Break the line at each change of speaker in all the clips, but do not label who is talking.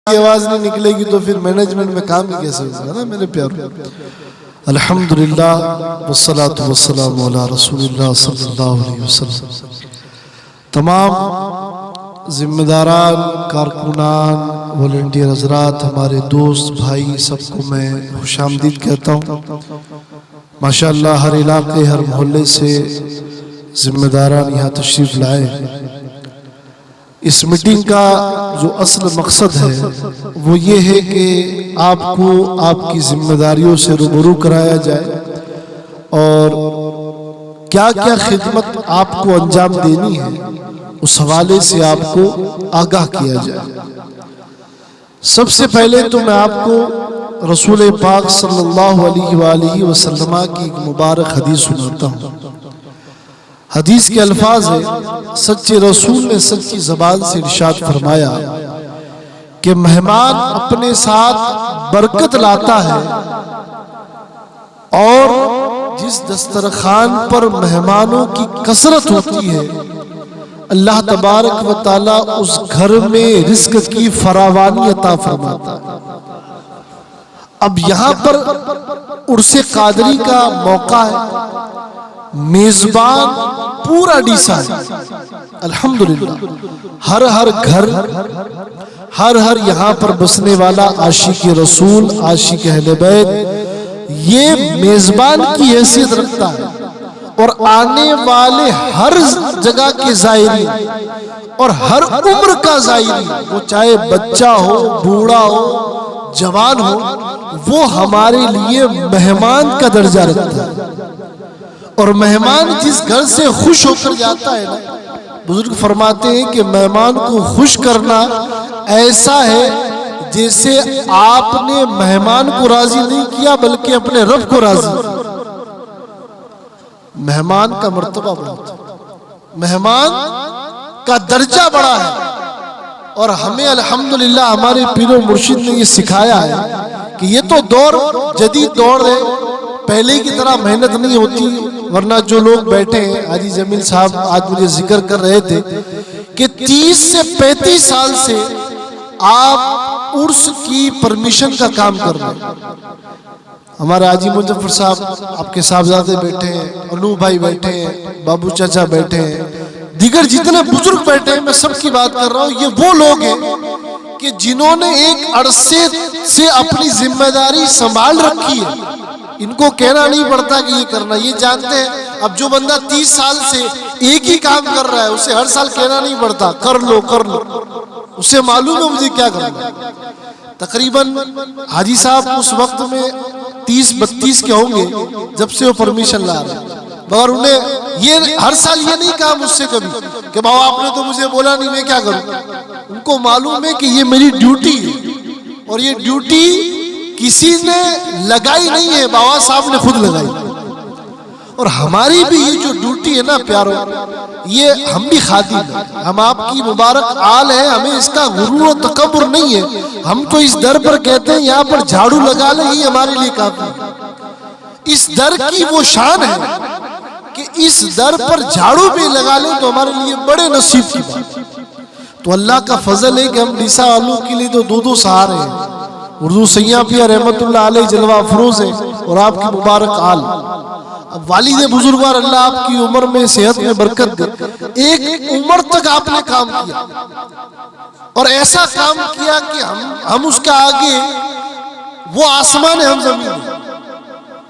کی آواز نہیں نکلے گی تو پھر مینجمنٹ میں کام ہی کیسے ہوگا نا میرے پیارو۔ الحمدللہ والصلاة والسلام علی رسول اللہ صلی اللہ علیہ وسلم۔ تمام ذمہ داران، کارکنان، والنٹیئر حضرات، ہمارے دوست بھائی، سب کو میں خوش آمدید کہتا ہوں۔ ماشاءاللہ ہر علاقے، ہر محلے سے ذمہ داران یہاں تشریف لائے۔ اس میٹنگ کا جو اصل مقصد ہے وہ یہ ہے کہ آپ کو آپ کی ذمہ داریوں سے روبرو کرایا جائے اور کیا کیا خدمت آپ کو انجام دینی ہے اس حوالے سے آپ کو آگاہ کیا جائے۔ سب سے پہلے تو میں آپ کو رسول پاک صلی اللہ علیہ وآلہ وسلم کی ایک مبارک حدیث سناتا ہوں۔ حدیث کے الفاظ ہے، سچے رسول نے سچی زبان سے ارشاد فرمایا کہ مہمان اپنے ساتھ برکت لاتا ہے اور جس دسترخوان پر مہمانوں کی کثرت ہوتی ہے اللہ تبارک و تعالی اس گھر میں رزق کی فراوانی عطا فرماتا ہے۔ اب یہاں پر عرس قادری کا موقع ہے، میزبان پورا ڈیسا ہے الحمدللہ۔ ہر گھر، ہر یہاں پر بسنے والا عاشق رسول، عاشق اہل بیت یہ میزبان کی حیثیت رکھتا ہے، اور آنے والے ہر جگہ کے زائرین اور ہر عمر کا زائرین، وہ چاہے بچہ ہو، بوڑھا ہو، جوان ہو، وہ ہمارے لیے مہمان کا درجہ رکھتا ہے۔ اور مہمان جس گھر سے خوش ہو کر جاتا ہے نا، بزرگ فرماتے ہیں کہ مہمان کو خوش کرنا ایسا ہے جیسے آپ نے مہمان کو راضی نہیں کیا بلکہ اپنے رب کو راضی۔ مہمان کا مرتبہ بڑا ہے، مہمان کا درجہ بڑا ہے، اور ہمیں الحمدللہ ہمارے پیر و مرشد نے یہ سکھایا ہے کہ یہ تو دور جدید دور ہے، پہلے کی طرح محنت نہیں ہوتی، ورنہ جو لوگ بیٹھے ہیں، حاجی جمیل صاحب آج مجھے ذکر کر رہے تھے کہ 30 سے 35 سال سے آپ عرس کی پرمیشن کا کام کر رہے ہیں۔ ہمارے حاجی مظفر صاحب، آپ کے صاحبزادے بیٹھے ہیں، انو بھائی بیٹھے ہیں، بابو چاچا بیٹھے ہیں، دیگر جتنے بزرگ بیٹھے ہیں، میں سب کی بات کر رہا ہوں، یہ وہ لوگ ہیں کہ جنہوں نے ایک عرصے سے اپنی ذمہ داری سنبھال رکھی ہے۔ ان کو کہنا نہیں پڑتا کہ یہ کرنا، یہ جانتے ہیں۔ اب جو بندہ 30 سال سے ایک ہی کام کر رہا ہے اسے ہر سال کہنا نہیں پڑتا کر لو، اسے معلوم ہے مجھے کیا کرنا ہے۔ تقریباً حاجی صاحب اس وقت میں 30-32 کے ہوں گے جب سے وہ پرمیشن لا رہے ہیں، مگر انہیں یہ ہر سال یہ نہیں کہا مجھ سے کبھی کہ بابا آپ نے تو مجھے بولا نہیں، میں کیا کروں۔ ان کو معلوم ہے کہ یہ میری ڈیوٹی ہے، اور یہ ڈیوٹی کسی نے لگائی نہیں ہے، بابا صاحب نے خود لگائی۔ اور ہماری بھی یہ جو ڈیوٹی ہے نا پیارو، یہ ہم بھی خادم ہیں، ہم آپ کی مبارک آل ہیں، ہمیں اس کا غرور و تکبر نہیں ہے۔ ہم تو اس در پر کہتے ہیں یہاں پر جھاڑو لگا لیں، یہ ہمارے لیے کافی ہے۔ اس در کی وہ شان ہے کہ اس در پر جھاڑو بھی لگا لیں تو ہمارے لیے بڑے نصیب کی بات۔ تو اللہ کا فضل ہے کہ ہم ڈیسا والوں کے لیے تو دو سہارے ہیں، اردو سیاں پیا رحمت اللہ علیہ جلوہ افروز ہے، اور آپ کی مبارک آل۔ اب والد بزرگوار اللہ آپ کی عمر میں صحت میں برکت دے، ایک عمر تک آپ نے کام کیا، اور ایسا کام کیا کہ ہم اس کے آگے وہ آسمان ہے، ہم زمین ہے۔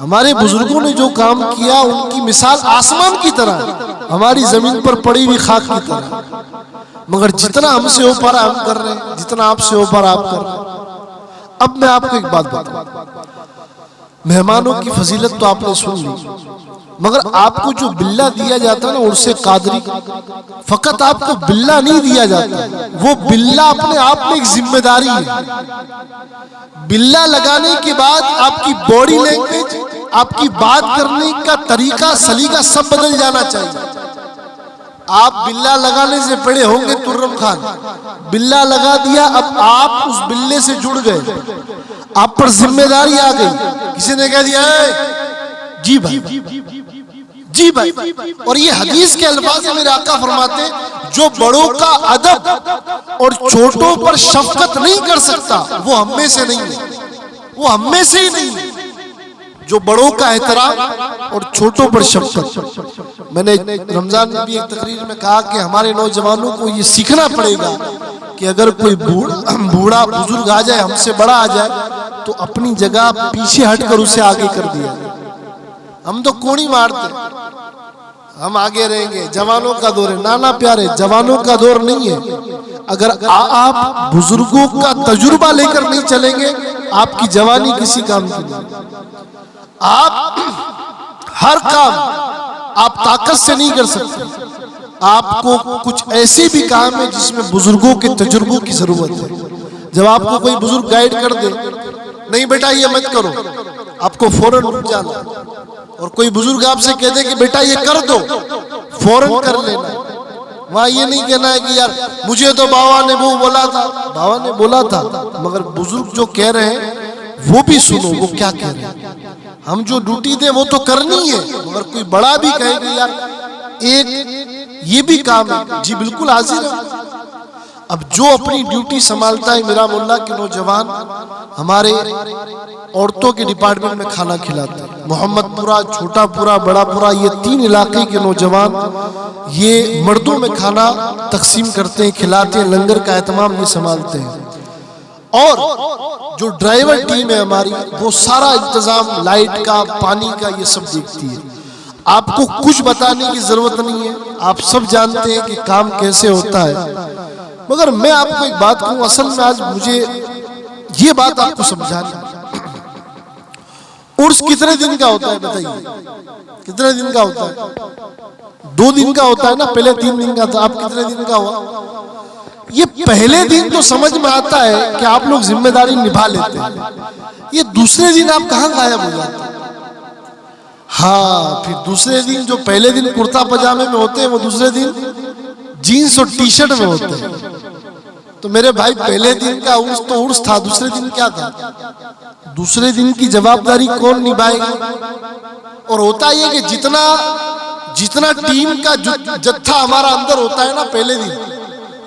ہمارے بزرگوں نے جو کام کیا ان کی مثال آسمان کی طرح ہے، ہماری زمین پر پڑی ہوئی خاک کی طرح، مگر جتنا ہم سے اوپر ہم کر رہے ہیں، جتنا آپ سے اوپر آپ کر رہے ہیں۔ اب میں آپ کو ایک بات بتاؤں، مہمانوں کی فضیلت تو آپ نے سن لی، مگر آپ کو جو بلہ دیا جاتا ہے نا عرس قادری، فقط آپ کو بلہ نہیں دیا جاتا، وہ بلہ اپنے آپ میں ایک ذمہ داری ہے۔ بلہ لگانے کے بعد آپ کی باڈی لینگویج، آپ کی بات کرنے کا طریقہ، سلیقہ سب بدل جانا چاہیے۔ آپ بلہ لگانے سے پڑے ہوں گے ترم خان، بلہ لگا دیا، اب آپ اس بلے سے جڑ گئے، آپ پر ذمہ داری آ گئی۔ کسی نے کہہ دیا جی بھائی، جی بھائی، اور یہ حدیث کے الفاظ میرے آقا فرماتے ہیں جو بڑوں کا ادب اور چھوٹوں پر شفقت نہیں کر سکتا وہ ہم میں سے نہیں ہے، وہ ہم میں سے ہی نہیں ہے۔ جو بڑوں کا احترام اور چھوٹوں پر شفقت۔ میں نے رمضان میں بھی ایک تقریر میں کہا کہ ہمارے نوجوانوں کو یہ سیکھنا پڑے گا کہ اگر کوئی بوڑھا بزرگ آ جائے، ہم سے بڑا آ جائے، تو اپنی جگہ پیچھے ہٹ کر اسے آگے کر دیا۔ ہم تو کونی مارتے، ہم آگے رہیں گے، جوانوں کا دور ہے۔ نانا پیارے، جوانوں کا دور نہیں ہے۔ اگر آپ بزرگوں کا تجربہ لے کر نہیں چلیں گے، آپ کی جوانی کسی کام کی نہیں۔ آپ ہر کام آپ طاقت سے نہیں کر سکتے، آپ کو کچھ ایسے بھی کام ہے جس میں بزرگوں کے تجربوں کی ضرورت ہے۔ جب آپ کو کوئی بزرگ گائیڈ کر دے، نہیں بیٹا یہ مت کرو، آپ کو فوراً رک جانا، اور کوئی بزرگ آپ سے کہہ دے کہ بیٹا یہ کر دو، فوراً کر لینا۔ وہاں یہ نہیں کہنا ہے کہ یار مجھے تو بابا نے وہ بولا تھا، بابا نے بولا تھا، مگر بزرگ جو کہہ رہے ہیں وہ بھی سنو، وہ کیا کہہ رہے ہیں۔ ہم جو ڈیوٹی دیں وہ تو کرنی ہے، مگر کوئی بڑا بھی کہے کہ یار ایک یہ بھی کام ہے، جی بالکل حاضر ہے۔ اب جو اپنی ڈیوٹی سنبھالتا ہے، میرا مولا کے نوجوان ہمارے عورتوں کے ڈپارٹمنٹ میں کھانا کھلاتے ہیں، محمد پورہ، چھوٹا پورہ، بڑا پورہ، یہ 3 علاقے کے نوجوان یہ مردوں میں کھانا تقسیم کرتے ہیں، کھلاتے ہیں، لنگر کا اہتمام یہ سنبھالتے ہیں۔ اور جو ڈرائیور ٹیم ہے ہماری، وہ سارا انتظام لائٹ کا، پانی کا، یہ سب دیکھتی ہے۔ آپ کو کچھ بتانے کی ضرورت نہیں ہے، آپ سب جانتے ہیں کہ کام کیسے ہوتا ہے۔ مگر میں آپ کو ایک بات کہوں، اصل میں آج مجھے یہ بات آپ کو سمجھانی ہے۔ عرس کتنے دن کا ہوتا ہے بتائیے؟ کتنے دن کا ہوتا ہے؟ 2 دن کا ہوتا ہے نا، پہلے 3 دن کا تھا، اب کتنے دن کا ہوا؟ یہ پہلے دن تو سمجھ میں آتا ہے کہ آپ لوگ ذمہ داری نبھا لیتے ہیں، یہ دوسرے دن آپ کہاں غائب ہو جاتے ہیں؟ ہاں، پھر دوسرے دن جو پہلے دن کرتا پجامے میں ہوتے ہیں، وہ دوسرے دن جینس اور ٹی شرٹ میں ہوتے ہیں۔ تو میرے بھائی، پہلے دن کا عرس تو عرس تھا، دوسرے دن کیا تھا؟ دوسرے دن کی جوابداری کون نبھائے گا؟ اور ہوتا یہ کہ جتنا ٹیم کا جتھا ہمارا اندر ہوتا ہے نا پہلے دن،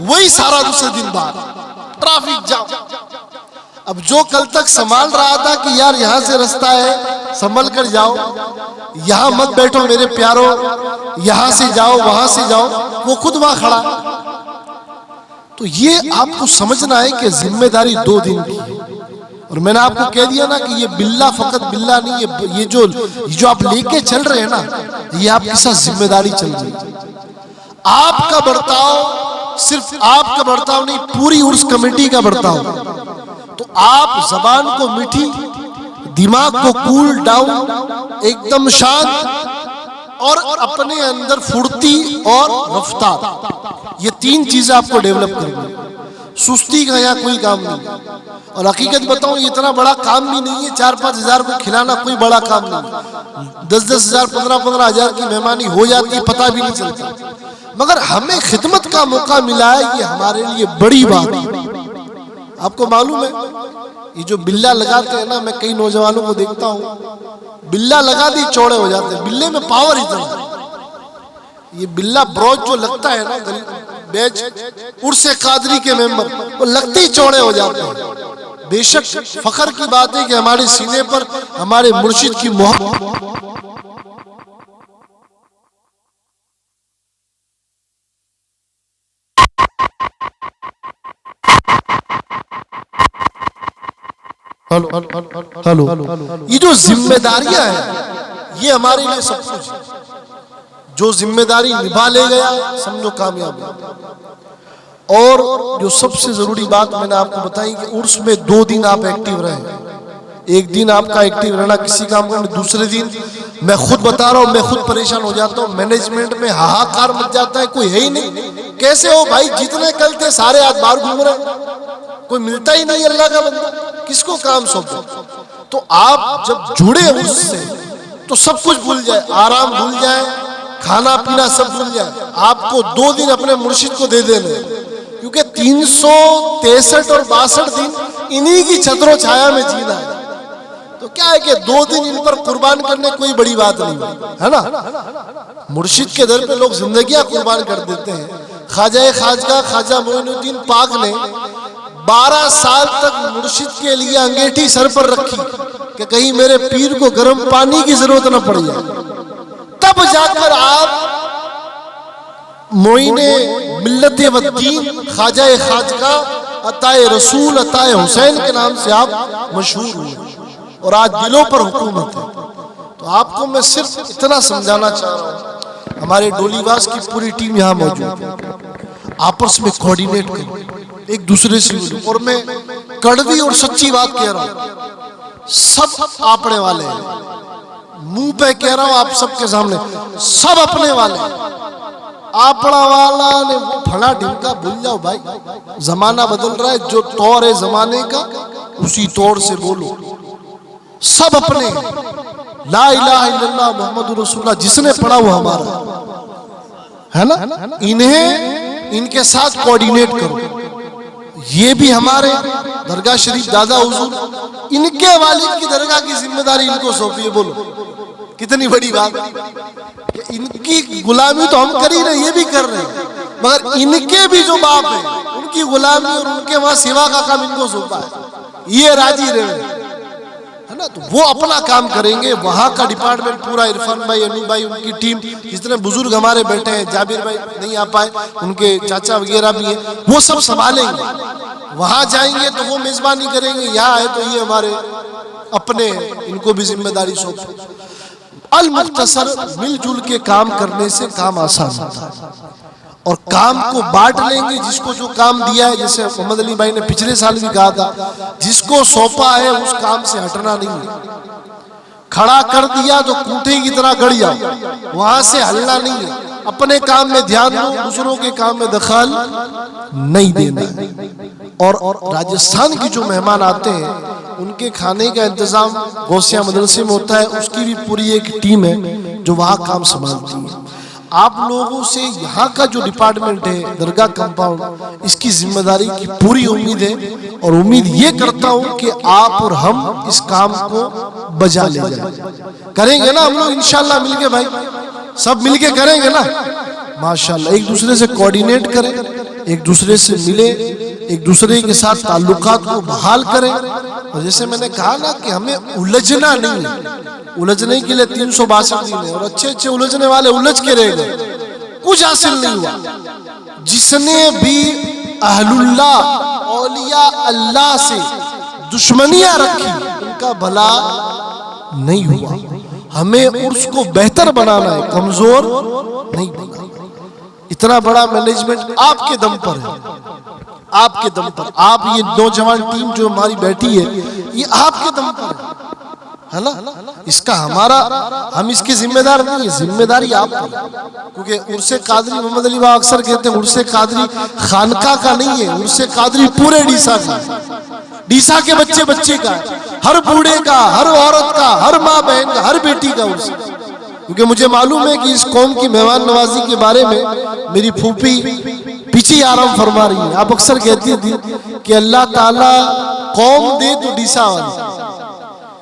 وہی سارا دوسرے دن بعد ٹریفک جام۔ اب جو کل تک سنبھال رہا تھا کہ یار یہاں سے رستہ ہے، سنبھل کر جاؤ، یہاں مت بیٹھو میرے پیارو، یہاں سے جاؤ، وہاں سے جاؤ، وہ خود وہاں کھڑا۔ تو یہ آپ کو سمجھنا ہے کہ ذمہ داری 2 دن کی ہے۔ اور میں نے آپ کو کہہ دیا نا کہ یہ باللہ فقط باللہ نہیں ہے، یہ جو آپ لے کے چل رہے ہیں نا، یہ آپ کے ساتھ ذمہ داری چل رہی ہے۔ آپ کا برتاؤ صرف آپ کا برتاؤ نہیں، پوری عرس کمیٹی کا برتاؤ۔ تو آپ زبان کو میٹھی، دماغ کو کول ڈاؤن، ایک دم شانت، اور اپنے اندر پھرتی اور رفتار، یہ 3 چیزیں آپ کو ڈیولپ کرنی۔ سستی کا یہاں کوئی کام نہیں، اور حقیقت بتاؤں یہ اتنا بڑا کام بھی نہیں ہے، 4-5 ہزار کو کھلانا کوئی بڑا کام نہیں، 10-10 ہزار، 15-15 ہزار کی مہمانی ہو جاتی ہے، پتہ بھی نہیں چلتا۔ مگر ہمیں خدمت کا موقع ملا ہے، یہ ہمارے لیے بڑی بات ہے۔ آپ کو معلوم ہے یہ جو بلہ لگاتے ہیں نا، میں کئی نوجوانوں کو دیکھتا ہوں، بلہ لگا دی چوڑے ہو جاتے ہیں، بلے میں پاور اتنا ہے۔ یہ بلہ بروچ جو لگتا ہے نا، بیچ عرس قادری کے ممبر، وہ لگتے ہی چوڑے ہو جاتے ہیں۔ بے شک فخر کی بات ہے کہ ہمارے سینے پر ہمارے مرشد کی محبت۔ ہلو، یہ جو ذمہ داریاں ہیں یہ ہمارے لیے سب کچھ ہے۔ جو ذمہ داری نبھا لے گیا سمجھو کامیاب ہے۔ اور جو سب سے ضروری بات میں نے آپ کو بتائی کہ عرس میں 2 دن آپ ایکٹیو رہیں۔ ایک دن آپ کا ایکٹیو رہنا کسی کام کرنے، دوسرے دن میں خود بتا رہا ہوں، میں خود پریشان ہو جاتا ہوں، مینجمنٹ میں ہاہاکار مچ جاتا ہے، کوئی ہے ہی نہیں۔ کیسے ہو بھائی؟ جتنے کل تھے سارے آج باہر گھوم رہے، کوئی ملتا ہی نہیں اللہ کا بندہ، کس کو کام سونپو؟ تو آپ جب جڑے عرس سے تو سب کچھ بھول جائے، آرام بھول جائے، کھانا پینا سب بھول جائے۔ آپ کو 2 دن اپنے مرشد کو دے دینے، کیونکہ 363 اور 62 دن انہی کی چھتر و چھایا میں جینا ہے۔ تو تو کیا ہے کہ 2 دن ان پر قربان کرنے کوئی بڑی بات نہیں ہے نا. مرشد کے در پہ لوگ زندگیاں قربان کر دیتے ہیں. خواجہ خواجہ خواجہ معین الدین پاک نے 12 سال تک مرشد کے لیے انگیٹھی سر پر رکھی کہ کہیں میرے پیر کو گرم پانی کی ضرورت نہ پڑ جائے. تب جا کر آپ معین ملت و دین خواجہ خواجہ عطائے رسول عطائے حسین کے نام سے آپ مشہور ہوئے اور آج دلوں پر حکومت ہے. تو آپ کو میں صرف اتنا سمجھانا چاہ رہا ہوں, ہمارے ڈولیواس کی پوری ٹیم یہاں موجود ہے, آپس میں کوارڈینیٹ کرو, ایک دوسرے سے ملو. اور میں کڑوی اور سچی بات کہہ رہا ہوں, سب آپنے والے ہیں, منہ پہ کہہ رہا ہوں آپ سب کے سامنے, سب اپنے والے ہیں. آپڑا والا نے وہ پھڑا ڈھمکا بھول جاؤ بھائی, زمانہ بدل رہا ہے, جو طور ہے زمانے کا اسی طور سے بولو. سب اپنے, لا الہ الا اللہ محمد رسول اللہ جس نے پڑھا وہ ہمارا ہے نا. انہیں ان کے ساتھ کوارڈینیٹ کرو. یہ بھی ہمارے درگاہ شریف دادا حضور, ان کے والد کی درگاہ کی ذمہ داری ان کو سونپیے. بولو کتنی بڑی بات کہ ان کی غلامی تو ہم کر ہی رہے, یہ بھی کر رہے ہیں, مگر ان کے بھی جو باپ ہیں ان کی غلامی اور ان کے وہاں سیوا کا کام ان کو سونپا ہے. یہ راضی رہے ہے نا. تو وہ اپنا کام کریں گے. وہاں کا ڈپارٹمنٹ پورا, عرفان بھائی, انو بھائی, ان کی ٹیم, جتنے بزرگ ہمارے بیٹھے ہیں, جابر بھائی نہیں آ پائے, ان کے چاچا وغیرہ بھی ہیں, وہ سب سنبھالیں گے. وہاں جائیں گے تو وہ میزبانی کریں گے, یہاں آئے تو یہ ہمارے اپنے, ان کو بھی ذمہ داری سونپو. المختصر مل جل کے کام کرنے سے کام آسان ہوتا ہے, اور کام کو بانٹ لیں گے. جس کو جو کام دیا ہے, جیسے محمد علی بھائی نے پچھلے سال بھی کہا تھا, جس کو سونپا ہے اس کام سے ہٹنا نہیں ہے. کھڑا کر دیا تو کوٹھی کی طرح گڑ جاؤ, وہاں سے ہلنا نہیں ہے. اپنے کام میں دھیان دو, دوسروں کے کام میں دخل نہیں دینا ہے. اور راجستھان کی جو مہمان آتے ہیں ان کے کھانے کا انتظام غوثیہ مدرسے میں ہوتا ہے. اس کی بھی پوری ایک ٹیم ہے جو وہاں کام سنبھالتی ہے. آپ لوگوں سے یہاں کا جو ڈپارٹمنٹ ہے درگاہ کمپاؤنڈ, اس کی ذمہ داری کی پوری امید ہے, اور امید یہ کرتا ہوں کہ آپ اور ہم اس کام کو بجا لے جائیں. کریں گے نا ہم لوگ انشاءاللہ مل کے, بھائی سب مل کے کریں گے نا ماشاءاللہ. ایک دوسرے سے کوارڈینیٹ کریں, ایک دوسرے سے ملے, ایک دوسرے کے ساتھ تعلقات کو بحال کریں. اور جیسے میں نے کہا نا کہ ہمیں الجھنا نہیں ہے, الجھنے کے لیے 362 دن ہے, اور اچھے اچھے الجھنے والے الجھ کے رہ گئے, کچھ حاصل نہیں ہوا. جس نے بھی اہل اللہ اولیاء اللہ سے دشمنیاں رکھی ان کا بھلا نہیں ہوا. ہمیں عرس کو بہتر بنانا ہے, کمزور نہیں بنانا. اتنا بڑا مینجمنٹ آپ کے دم پر ہے, آپ کے دم پر. آپ یہ نوجوان ٹیم جو ہماری بیٹھی ہے یہ آپ کے دم پر ہے نا. اس کا ہمارا, ہم اس کے ذمہ دار نہیں ہے, ذمہ داری آپ کی. کیونکہ عرس قادری, محمد علی بابا اکثر کہتے ہیں عرس قادری خانقاہ کا نہیں ہے, عرس قادری پورے ڈیسا کا, ڈیسا کے بچے بچے کا, ہر بوڑھے کا, ہر عورت کا, ہر ماں بہن کا, ہر بیٹی کا عرس. کیونکہ مجھے معلوم ہے کہ اس قوم کی مہمان نوازی کے بارے میں میری پھوپھی پیچھے آرام فرما رہی ہے. آپ اکثر کہتی تھی کہ اللہ تعالیٰ قوم دے تو ڈیسا والی,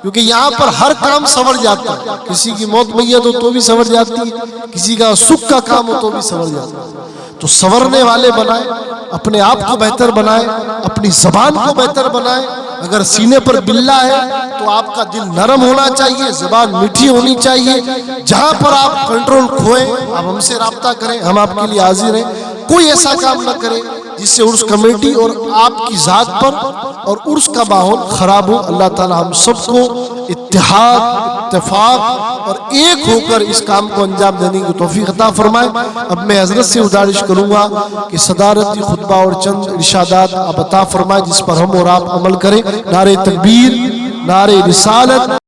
کیونکہ یہاں پر ہر کام سنور جاتا ہے. کسی کی موت میت ہو تو بھی سنور جاتی ہے, کسی کا سکھ کا کام ہو تو بھی سنور جاتا ہے. تو سنورنے والے بنائیں, اپنے آپ کو بہتر بنائیں, اپنی زبان کو بہتر بنائیں. اگر سینے پر بلّا ہے تو آپ کا دل نرم ہونا چاہیے, زبان میٹھی ہونی چاہیے. جہاں پر آپ کنٹرول کھوئیں آپ ہم سے رابطہ کریں, ہم آپ کے لیے حاضر ہیں. کوئی ایسا کام نہ کرے جس سے عرس کمیٹی اور آپ کی ذات پر اور عرس کا ماحول خراب ہو. اللہ تعالی ہم سب کو اتحاد, اتفاق اور ایک ہو کر اس کام کو انجام دینے کی توفیق عطا فرمائے. اب میں حضرت سے گزارش کروں گا کہ صدارتی خطبہ اور چند ارشادات آپ عطا فرمائے جس پر ہم اور آپ عمل کریں. نعرہ تکبیر, نعرہ رسالت.